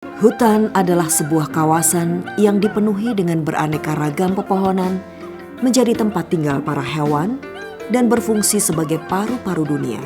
Hutan adalah sebuah kawasan yang dipenuhi dengan beraneka ragam pepohonan, menjadi tempat tinggal para hewan, dan berfungsi sebagai paru-paru dunia.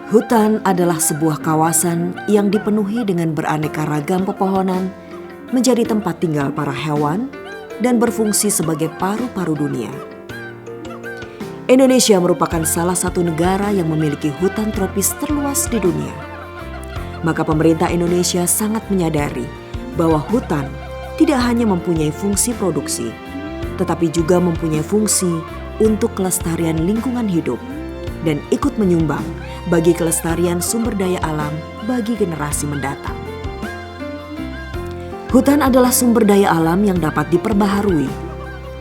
Hutan adalah sebuah kawasan yang dipenuhi dengan beraneka ragam pepohonan, menjadi tempat tinggal para hewan, dan berfungsi sebagai paru-paru dunia. Indonesia merupakan salah satu negara yang memiliki hutan tropis terluas di dunia. Maka pemerintah Indonesia sangat menyadari bahwa hutan tidak hanya mempunyai fungsi produksi, tetapi juga mempunyai fungsi untuk kelestarian lingkungan hidup dan ikut menyumbang bagi kelestarian sumber daya alam bagi generasi mendatang. Hutan adalah sumber daya alam yang dapat diperbaharui.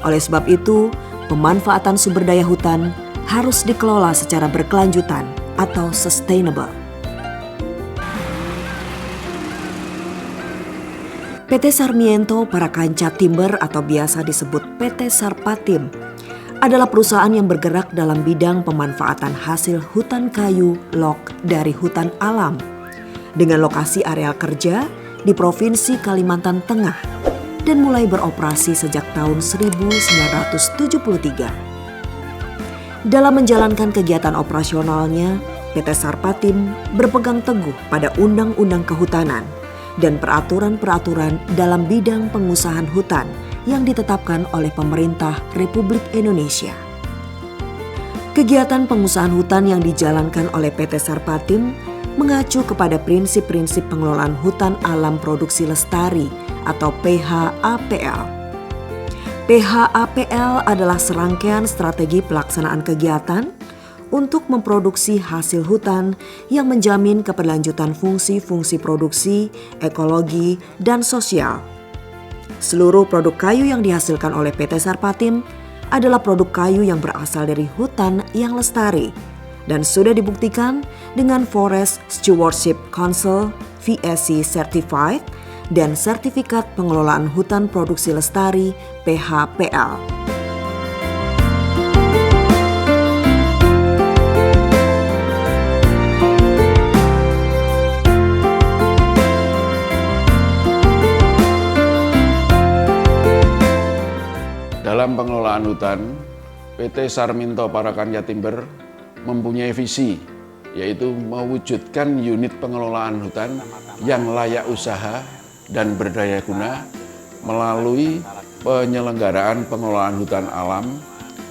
Oleh sebab itu, pemanfaatan sumber daya hutan harus dikelola secara berkelanjutan atau sustainable. PT Sarmiento Parakanca Timber atau biasa disebut PT Sarpatim adalah perusahaan yang bergerak dalam bidang pemanfaatan hasil hutan kayu log dari hutan alam dengan lokasi areal kerja di Provinsi Kalimantan Tengah dan mulai beroperasi sejak tahun 1973. Dalam menjalankan kegiatan operasionalnya, PT Sarpatim berpegang teguh pada undang-undang kehutanan dan peraturan-peraturan dalam bidang pengusahaan hutan yang ditetapkan oleh pemerintah Republik Indonesia. Kegiatan pengusahaan hutan yang dijalankan oleh PT Sarpatim mengacu kepada prinsip-prinsip pengelolaan hutan alam produksi lestari atau PHAPL. PHAPL adalah serangkaian strategi pelaksanaan kegiatan untuk memproduksi hasil hutan yang menjamin keberlanjutan fungsi-fungsi produksi, ekologi, dan sosial. Seluruh produk kayu yang dihasilkan oleh PT Sarpatim adalah produk kayu yang berasal dari hutan yang lestari dan sudah dibuktikan dengan Forest Stewardship Council (VSC) Certified dan Sertifikat Pengelolaan Hutan Produksi Lestari (PHPL). Dalam pengelolaan hutan, PT Sarmiento Parakanca Timber mempunyai visi, yaitu mewujudkan unit pengelolaan hutan yang layak usaha dan berdaya guna melalui penyelenggaraan pengelolaan hutan alam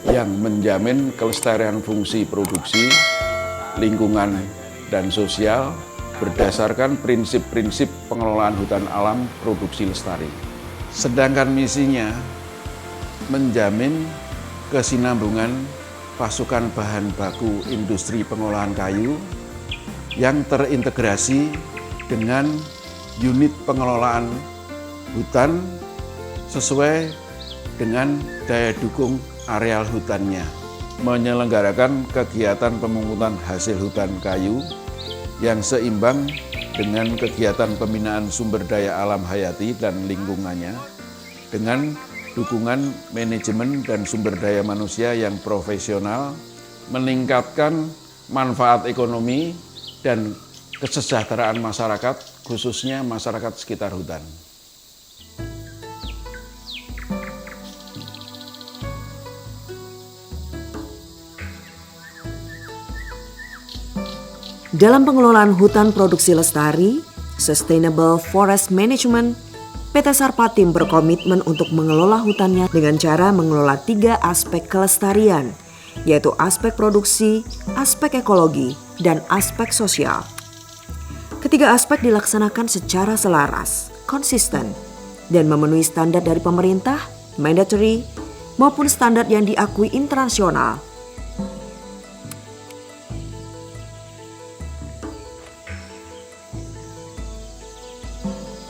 yang menjamin kelestarian fungsi produksi, lingkungan, dan sosial berdasarkan prinsip-prinsip pengelolaan hutan alam produksi lestari. Sedangkan misinya menjamin kesinambungan pasukan bahan baku industri pengolahan kayu yang terintegrasi dengan unit pengelolaan hutan sesuai dengan daya dukung areal hutannya, menyelenggarakan kegiatan pemungutan hasil hutan kayu yang seimbang dengan kegiatan pembinaan sumber daya alam hayati dan lingkungannya dengan dukungan manajemen dan sumber daya manusia yang profesional, meningkatkan manfaat ekonomi dan kesejahteraan masyarakat, khususnya masyarakat sekitar hutan. Dalam pengelolaan hutan produksi lestari, Sustainable Forest Management, PT Sarpatim berkomitmen untuk mengelola hutannya dengan cara mengelola 3 aspek kelestarian, yaitu aspek produksi, aspek ekologi, dan aspek sosial. Ketiga aspek dilaksanakan secara selaras, konsisten, dan memenuhi standar dari pemerintah, mandatory, maupun standar yang diakui internasional.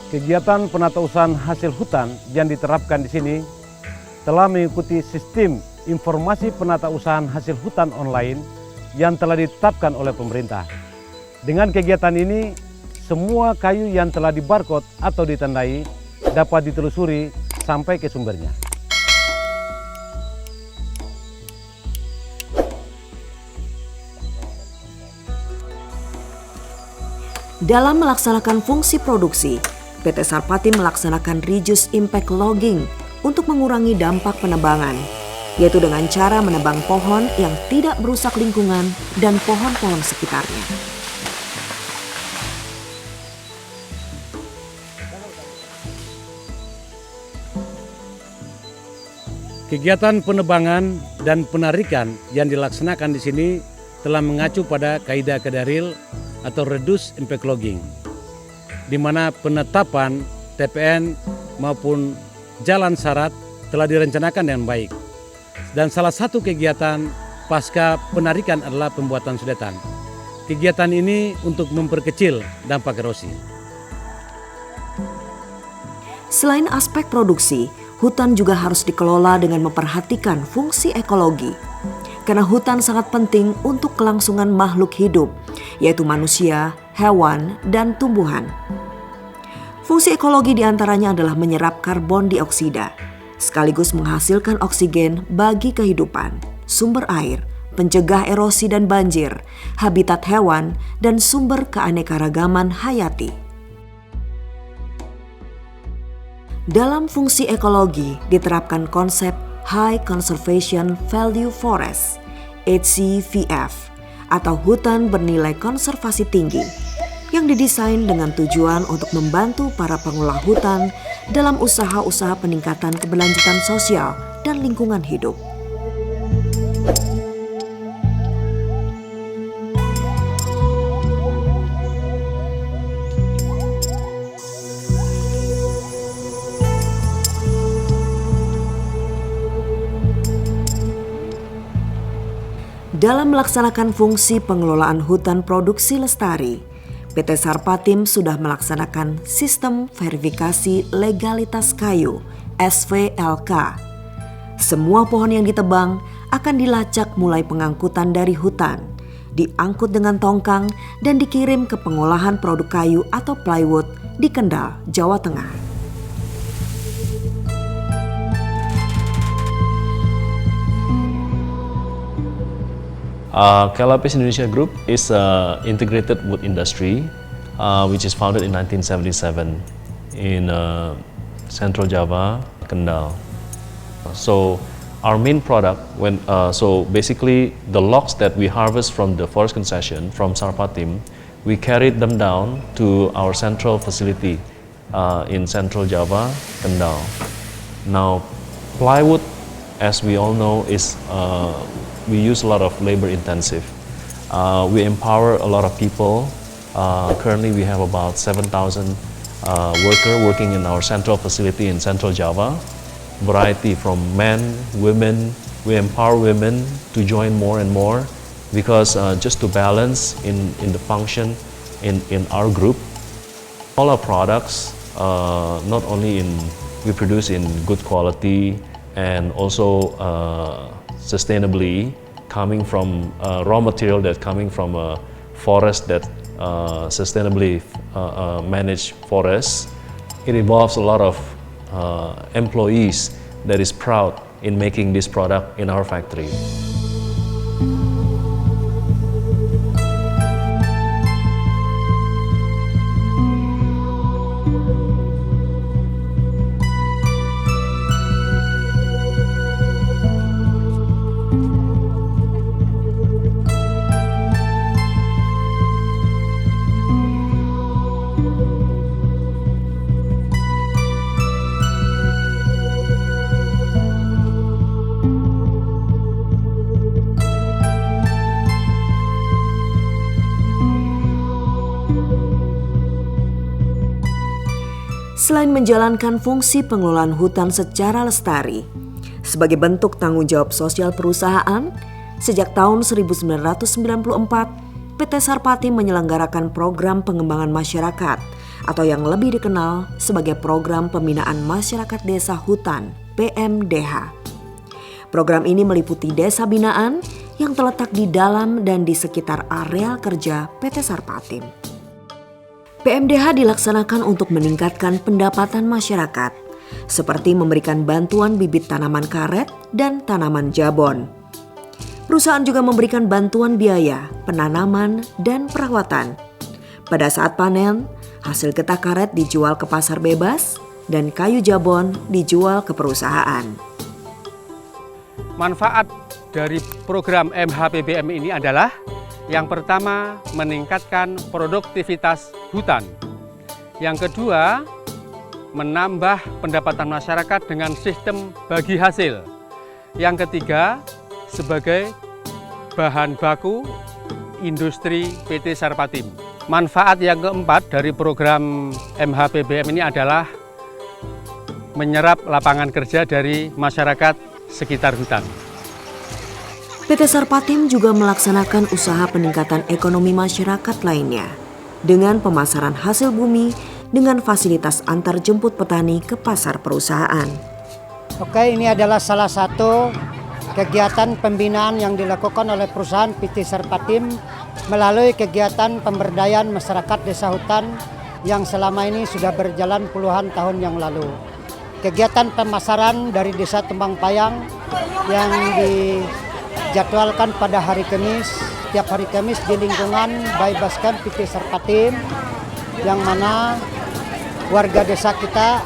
Kegiatan penatausahaan hasil hutan yang diterapkan di sini telah mengikuti sistem informasi penatausahaan hasil hutan online yang telah ditetapkan oleh pemerintah. Dengan kegiatan ini, semua kayu yang telah dibarcode atau ditandai dapat ditelusuri sampai ke sumbernya. Dalam melaksanakan fungsi produksi, PT Sarpatim melaksanakan reduce impact logging untuk mengurangi dampak penebangan, yaitu dengan cara menebang pohon yang tidak merusak lingkungan dan pohon-pohon sekitarnya. Kegiatan penebangan dan penarikan yang dilaksanakan di sini telah mengacu pada kaidah Kedaril atau reduce impact logging, di mana penetapan TPN maupun jalan syarat telah direncanakan dengan baik. Dan salah satu kegiatan pasca penarikan adalah pembuatan sudetan. Kegiatan ini untuk memperkecil dampak erosi. Selain aspek produksi, hutan juga harus dikelola dengan memperhatikan fungsi ekologi. Karena hutan sangat penting untuk kelangsungan makhluk hidup, yaitu manusia, hewan, dan tumbuhan. Fungsi ekologi diantaranya adalah menyerap karbon dioksida, sekaligus menghasilkan oksigen bagi kehidupan, sumber air, pencegah erosi dan banjir, habitat hewan, dan sumber keanekaragaman hayati. Dalam fungsi ekologi diterapkan konsep High Conservation Value Forest, HCVF, atau hutan bernilai konservasi tinggi, yang didesain dengan tujuan untuk membantu para pengelola hutan dalam usaha-usaha peningkatan keberlanjutan sosial dan lingkungan hidup. Dalam melaksanakan fungsi pengelolaan hutan produksi lestari, PT Sarpatim sudah melaksanakan sistem verifikasi legalitas kayu (SVLK). Semua pohon yang ditebang akan dilacak mulai pengangkutan dari hutan, diangkut dengan tongkang dan dikirim ke pengolahan produk kayu atau plywood di Kendal, Jawa Tengah. Kelapis Indonesia Group is an integrated wood industry which is founded in 1977 in Central Java, Kendal. So our main product, so basically the logs that we harvest from the forest concession from Sarpatim, we carried them down to our central facility in Central Java, Kendal. Now plywood, as we all know, is we use a lot of labor intensive. We empower a lot of people. Currently we have about 7,000 workers working in our central facility in Central Java. Variety from men, women. We empower women to join more and more because just to balance in the function in our group. All our products, not only we produce in good quality and also sustainably, coming from raw material that coming from a forest that sustainably managed forests. It involves a lot of employees that is proud in making this product in our factory. Selain menjalankan fungsi pengelolaan hutan secara lestari, sebagai bentuk tanggung jawab sosial perusahaan, sejak tahun 1994, PT Sarpatim menyelenggarakan program pengembangan masyarakat atau yang lebih dikenal sebagai Program Pembinaan Masyarakat Desa Hutan (PMDH). Program ini meliputi desa binaan yang terletak di dalam dan di sekitar areal kerja PT Sarpatim. PMDH dilaksanakan untuk meningkatkan pendapatan masyarakat, seperti memberikan bantuan bibit tanaman karet dan tanaman jabon. Perusahaan juga memberikan bantuan biaya, penanaman, dan perawatan. Pada saat panen, hasil getah karet dijual ke pasar bebas dan kayu jabon dijual ke perusahaan. Manfaat dari program MHPBM ini adalah yang pertama, meningkatkan produktivitas hutan. Yang kedua, menambah pendapatan masyarakat dengan sistem bagi hasil. Yang ketiga, sebagai bahan baku industri PT Sarpatim. Manfaat yang keempat dari program MHPBM ini adalah menyerap lapangan kerja dari masyarakat sekitar hutan. PT Sarpatim juga melaksanakan usaha peningkatan ekonomi masyarakat lainnya dengan pemasaran hasil bumi dengan fasilitas antar jemput petani ke pasar perusahaan. Oke, ini adalah salah satu kegiatan pembinaan yang dilakukan oleh perusahaan PT Sarpatim melalui kegiatan pemberdayaan masyarakat desa hutan yang selama ini sudah berjalan puluhan tahun yang lalu. Kegiatan pemasaran dari Desa Tembang Payang yang dijadwalkan pada hari Kamis, setiap hari Kamis di lingkungan Bybas Camp PT Sarpatim, yang mana warga desa kita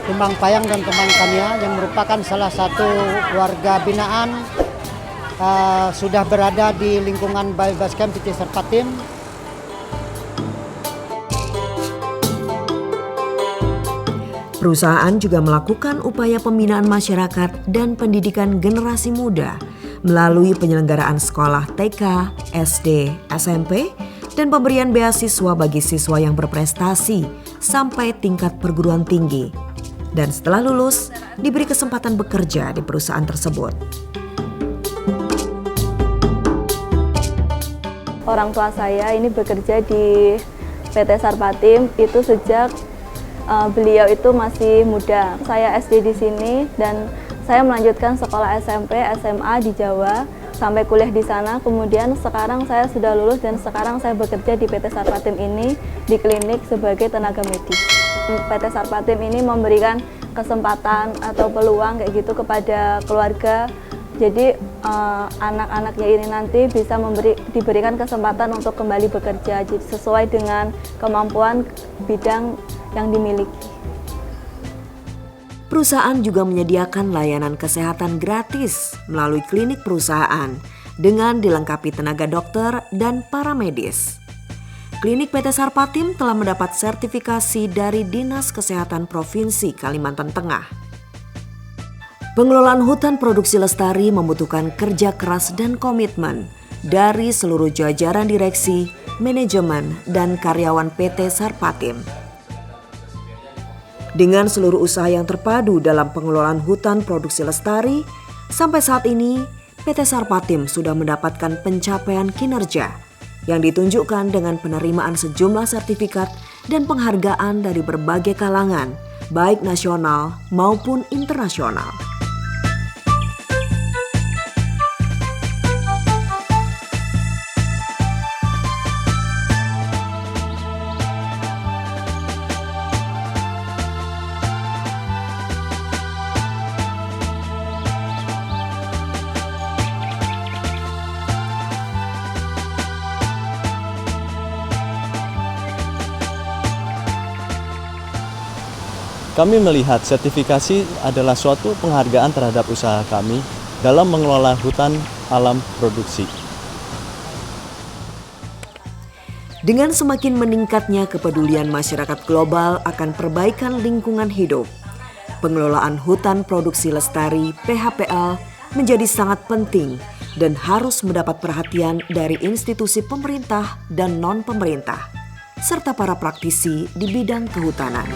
Tembang Payang dan Tembang Kania yang merupakan salah satu warga binaan sudah berada di lingkungan Bybas Camp PT Sarpatim. Perusahaan juga melakukan upaya pembinaan masyarakat dan pendidikan generasi muda melalui penyelenggaraan sekolah TK, SD, SMP, dan pemberian beasiswa bagi siswa yang berprestasi sampai tingkat perguruan tinggi. Dan setelah lulus, diberi kesempatan bekerja di perusahaan tersebut. Orang tua saya ini bekerja di PT Sarpatim itu sejak beliau itu masih muda. Saya SD di sini dan saya melanjutkan sekolah SMP, SMA di Jawa sampai kuliah di sana. Kemudian sekarang saya sudah lulus dan sekarang saya bekerja di PT Sarpatim ini di klinik sebagai tenaga medis. PT Sarpatim ini memberikan kesempatan atau peluang kayak gitu kepada keluarga. Jadi anak-anaknya ini nanti bisa diberikan kesempatan untuk kembali bekerja sesuai dengan kemampuan bidang yang dimiliki. Perusahaan juga menyediakan layanan kesehatan gratis melalui klinik perusahaan dengan dilengkapi tenaga dokter dan para medis. Klinik PT Sarpatim telah mendapat sertifikasi dari Dinas Kesehatan Provinsi Kalimantan Tengah. Pengelolaan hutan produksi lestari membutuhkan kerja keras dan komitmen dari seluruh jajaran direksi, manajemen, dan karyawan PT Sarpatim. Dengan seluruh usaha yang terpadu dalam pengelolaan hutan produksi lestari, sampai saat ini PT Sarpatim sudah mendapatkan pencapaian kinerja yang ditunjukkan dengan penerimaan sejumlah sertifikat dan penghargaan dari berbagai kalangan, baik nasional maupun internasional. Kami melihat sertifikasi adalah suatu penghargaan terhadap usaha kami dalam mengelola hutan alam produksi. Dengan semakin meningkatnya kepedulian masyarakat global akan perbaikan lingkungan hidup, pengelolaan hutan produksi lestari (PHPL) menjadi sangat penting dan harus mendapat perhatian dari institusi pemerintah dan non-pemerintah, serta para praktisi di bidang kehutanan.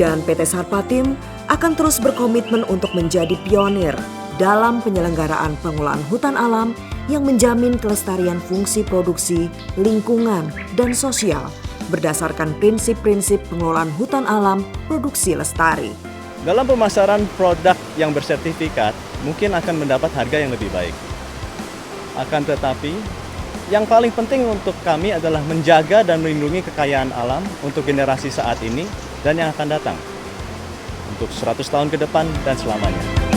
Dan PT Sarpatim akan terus berkomitmen untuk menjadi pionir dalam penyelenggaraan pengelolaan hutan alam yang menjamin kelestarian fungsi produksi, lingkungan, dan sosial berdasarkan prinsip-prinsip pengelolaan hutan alam produksi lestari. Dalam pemasaran produk yang bersertifikat, mungkin akan mendapat harga yang lebih baik. Akan tetapi, yang paling penting untuk kami adalah menjaga dan melindungi kekayaan alam untuk generasi saat ini dan yang akan datang. Untuk 100 tahun ke depan dan selamanya.